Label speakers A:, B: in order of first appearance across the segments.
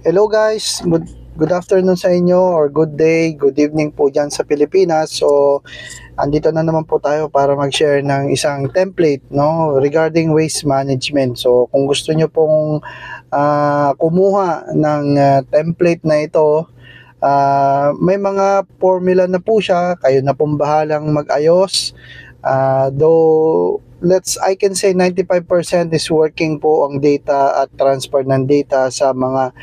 A: Hello guys, good afternoon sa inyo or good day, good evening po dyan sa Pilipinas. So, andito na naman po tayo para mag-share ng isang template no regarding waste management. So, kung gusto nyo pong kumuha ng template na ito, may mga formula na po siya, kayo na pong bahalang mag-ayos. Though I can say 95% is working po ang data at transfer ng data sa mga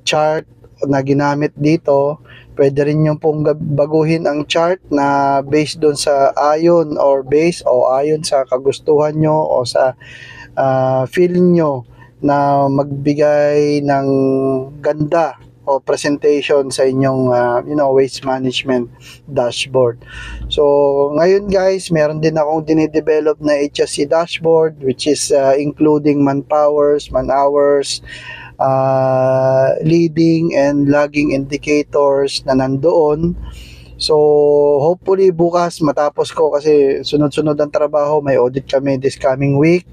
A: chart na ginamit dito. Pwede rin yung pong baguhin ang chart na based doon sa ayon or base o ayon sa kagustuhan nyo o sa feeling nyo na magbigay ng ganda o presentation sa inyong waste management dashboard. So ngayon guys, meron din akong dinidevelop na HSC dashboard which is including man hours, leading and lagging indicators na nandoon. So hopefully bukas matapos ko kasi sunod-sunod ang trabaho, may audit kami this coming week.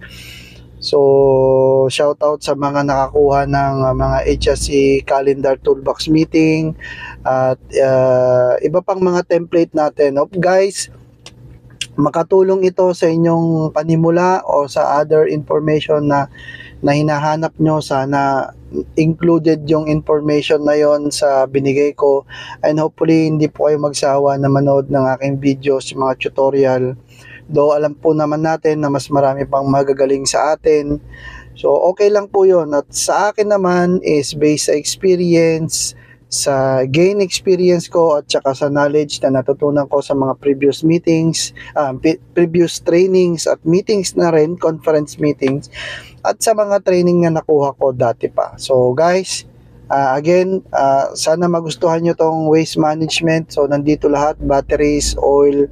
A: So, shout out sa mga nakakuha ng mga HSC Calendar Toolbox meeting at iba pang mga template natin. Hope guys, makatulong ito sa inyong panimula o sa other information na hinahanap nyo. Sana included yung information na yon sa binigay ko, and hopefully hindi po kayo magsawa na manood ng aking videos, mga tutorial. Though alam po naman natin na mas marami pang magagaling sa atin. So okay lang po yun. At sa akin naman is based sa experience, sa gain experience ko at saka sa knowledge na natutunan ko sa mga previous meetings, previous trainings at meetings na rin, conference meetings, at sa mga training na nakuha ko dati pa. So guys, again, sana magustuhan nyo tong waste management. So nandito lahat, batteries, oil,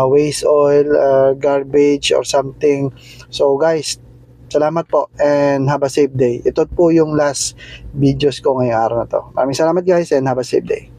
A: waste oil, garbage or something. So guys, salamat po and have a safe day. Ito po yung last videos ko ngayong araw na to. Maraming salamat guys and have a safe day.